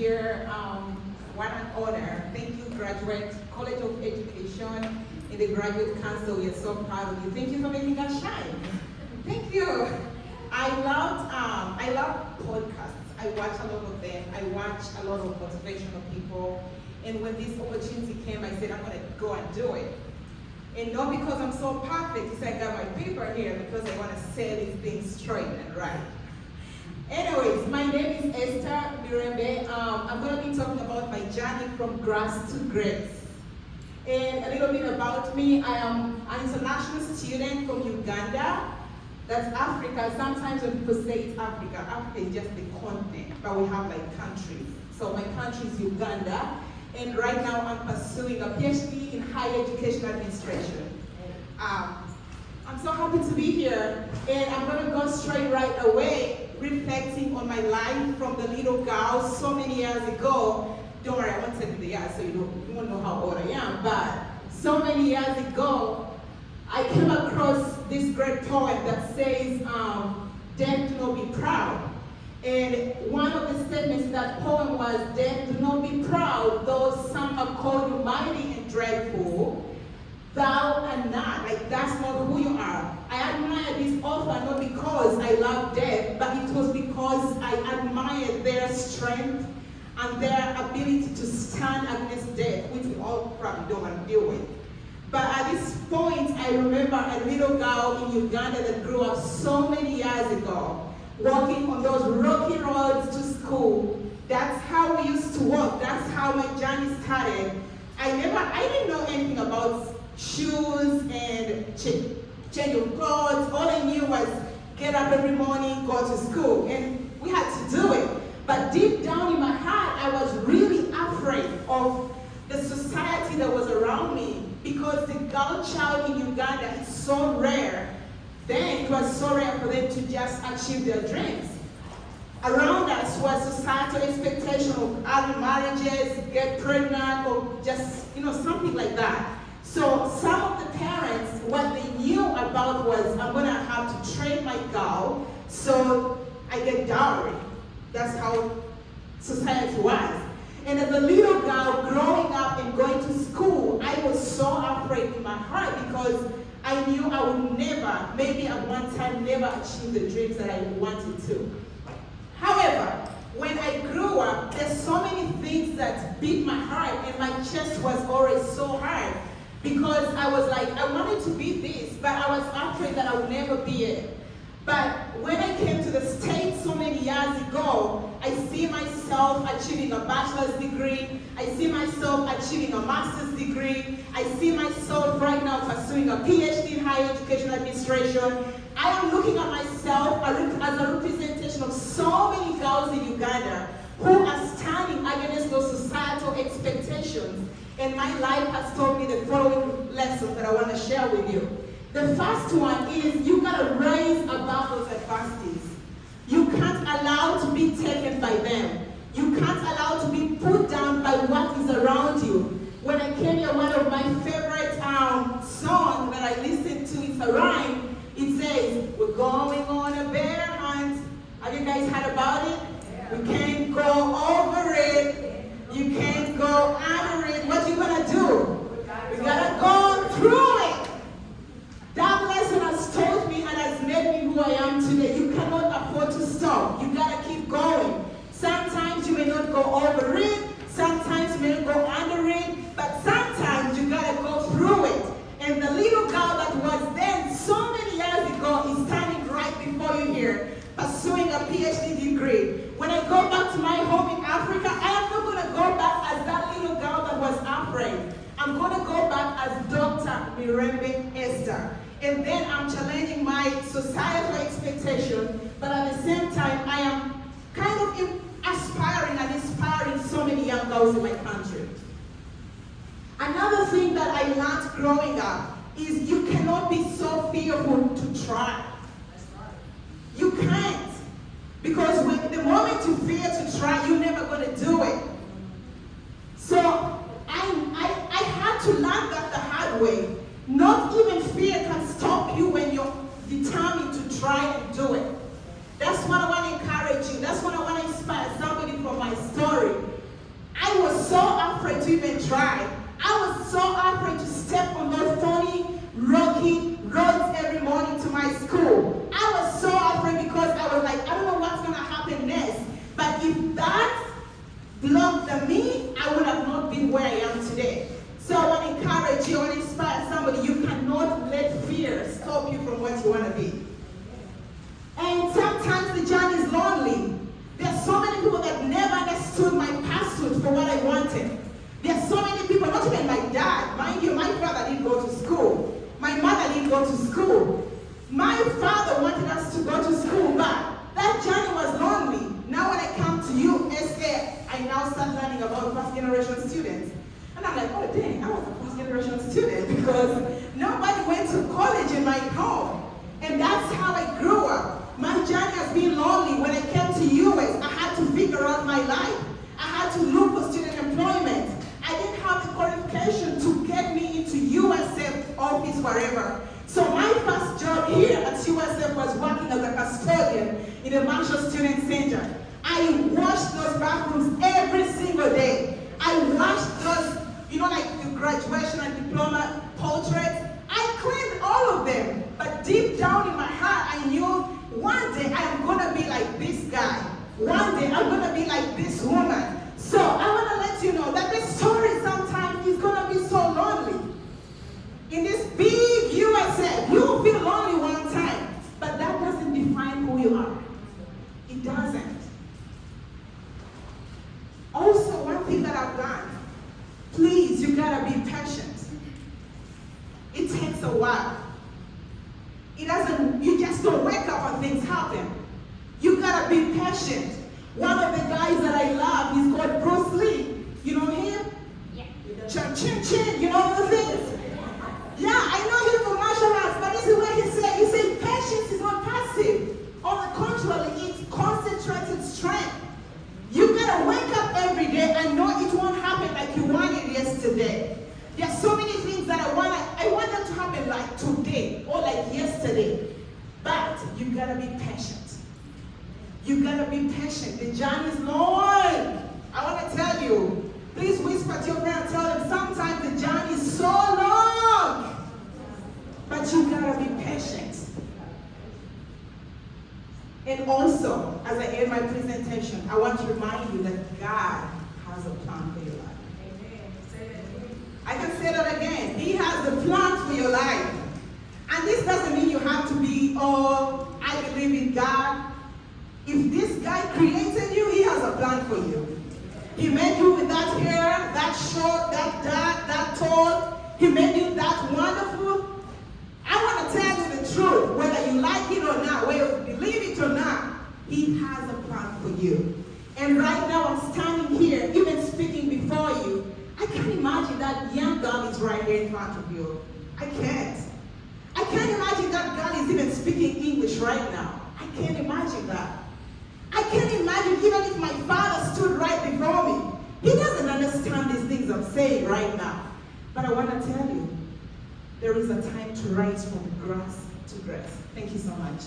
here. What an honor. Thank you, graduate College of Education and the Graduate Council. We are so proud of you. Thank you for making us shine. Thank you. I love podcasts. I watch a lot of them. I watch a lot of motivational people. And when this opportunity came, I said, I'm going to go and do it. And not because I'm so perfect, because I got my paper here, because I want to say these things straight and right. Anyways, my name is Esther MIREMBE. I'm going to be talking about my journey from grass to grace. And a little bit about me. I am an international student from Uganda. That's Africa. Sometimes when people say it's Africa, Africa is just the continent, but we have like countries. So my country is Uganda. And right now I'm pursuing a PhD in higher education administration. I'm so happy to be here, and I'm going to go straight right away, reflecting on my life from the little girl so many years ago. Don't worry, I won't tell you the year, so you won't know how old I am, but so many years ago, I came across this great poem that says, death do not be proud. And one of the statements in that poem was, death do not be proud, though some have called you mighty and dreadful. Thou art not, like that's not who you are. I admire this author not because I love death, but it was because I admire their strength and their ability to stand against death, which we all probably don't want to deal with. But at this point, I remember a little girl in Uganda that grew up so many years ago, walking on those rocky roads to school. That's how we used to walk. That's how my journey started. I didn't know anything about shoes and change of clothes. All I knew was get up every morning, go to school, and we had to do it. But deep down in my heart, I was really afraid of the society that was around me, because the girl child in Uganda is so rare. Then it was so rare for them to just achieve their dreams. Around us was societal expectation of early marriages, get pregnant, or just, something like that. So some of the parents, what they knew about was, I'm gonna have to train my girl so I get dowry. That's how society was. And as a little girl growing up and going to school, I was so afraid in my heart because I knew I would never, maybe at one time, never achieve the dreams that I wanted to. However, when I grew up, there's so many things that beat my heart, and my chest was always so hard because I was like, I wanted to be this, but I was afraid that I would never be it. But when I came to the States so many years ago, I see myself achieving a bachelor's degree. I see myself achieving a master's degree. I see myself right now pursuing a PhD in higher education administration. I am looking at myself as a representation of so many girls in Uganda who are standing against those societal expectations. And my life has taught me the following lessons that I want to share with you. The first one is you gotta rise above those adversities. You can't allow to be taken by them. You can't allow to be put down by what is around you. When I came here, one of my favorite songs that I listened to, it's a rhyme. It says, we're going on a bear hunt. Have you guys heard about it? Yeah. We can't go over it. You can't go under it. What you gonna do? We gotta go through it. That lesson has taught me and has made me who I am today. You cannot afford to stop. You gotta keep going. Sometimes you may not go over it. Sometimes you may not go under it. But sometimes you gotta go through it. And the little girl that was then so many years ago is standing right before you here, pursuing a PhD degree. When I go back to my home in Africa, I am not gonna go back as that little girl that was afraid. I'm going to go back as Dr. MIREMBE Esther. And then I'm challenging my societal expectation, but at the same time, I am kind of aspiring and inspiring so many young girls in my country. Another thing that I learned growing up is you cannot be so fearful to try. You can't. Because when the moment you fear to try, you're never going to do it. So, I had to learn that the hard way. Not even fear can stop you when you're determined to try and do it. That's what I want to encourage you. That's what I want to inspire somebody from my story. afraid to even try. I was so afraid to step on those thorny, rocky roads every morning to my school. I was so afraid because I was like, I don't know what's going to happen next. But if that blocked me, I would have not been where I am today. So I want to encourage you, I want to inspire somebody. You cannot let fear stop you from what you want to be. And sometimes the journey is lonely. There's so many people that never understood my pursuit for what I wanted. There's so many people, not even my dad. Mind you, my father didn't go to school. My mother didn't go to school. My father wanted us to go to school, but that journey was lonely. Now when I come to ESTHER, I now start learning about first generation students. And I'm like, oh dang, I was a first generation student because nobody went to college in my home. And that's how I grew up. My journey has been lonely. When I came to US, I had to figure out my life. I had to look for student employment. I didn't have the qualification to get me into USF office wherever. So my first job here at USF was working as a custodian in a Marshall Student Center. I washed those bathrooms every single day. I washed those, like the graduation and diploma portraits. I cleaned all of them. But deep down in my heart, I knew one day I am going to be like this guy. One day I'm going to be like this woman. So I want to let you know that this story sometimes is going to be so lonely. In this big USA, you will feel lonely one time. But that doesn't define who you are. It doesn't. Also, one thing that I've done, please, you gotta be patient. It takes a while. You just don't wake up and things happen. You gotta be patient. One of the guys that I love, he's called Bruce Lee. You know him? Yeah. Chin, chin, chin, you know the things? Yeah, I know him from martial arts, but this is what he said. He said, patience is not passive. On the contrary, it's concentrated strength. You gotta wake up every day and know it won't happen like you wanted yesterday. There's so many things that I want them to happen like today or like yesterday. But you gotta be patient. You gotta be patient. The journey is long. I want to tell you, please whisper to your friend and tell them sometimes the journey is so long. But you gotta be patient. And also, as I end my presentation, I want to remind you that God has a plan for your life. I can say that again. He has a plan for your life. And this doesn't mean you have to be, I believe in God. If this guy created you, he has a plan for you. He made you with that hair, that short, that dark, that tall. He made you that wonderful. I want to tell you the truth, whether you like it or not, whether you believe it or not, he has a plan for you. And right now I'm standing here, even speaking before you. I can't imagine that young girl is right here in front of you. I can't. I can't imagine that girl is even speaking English right now. I can't imagine that. I can't imagine even if my father stood right before me. He doesn't understand these things I'm saying right now. But I want to tell you, there is a time to rise from grass to grace. Thank you so much.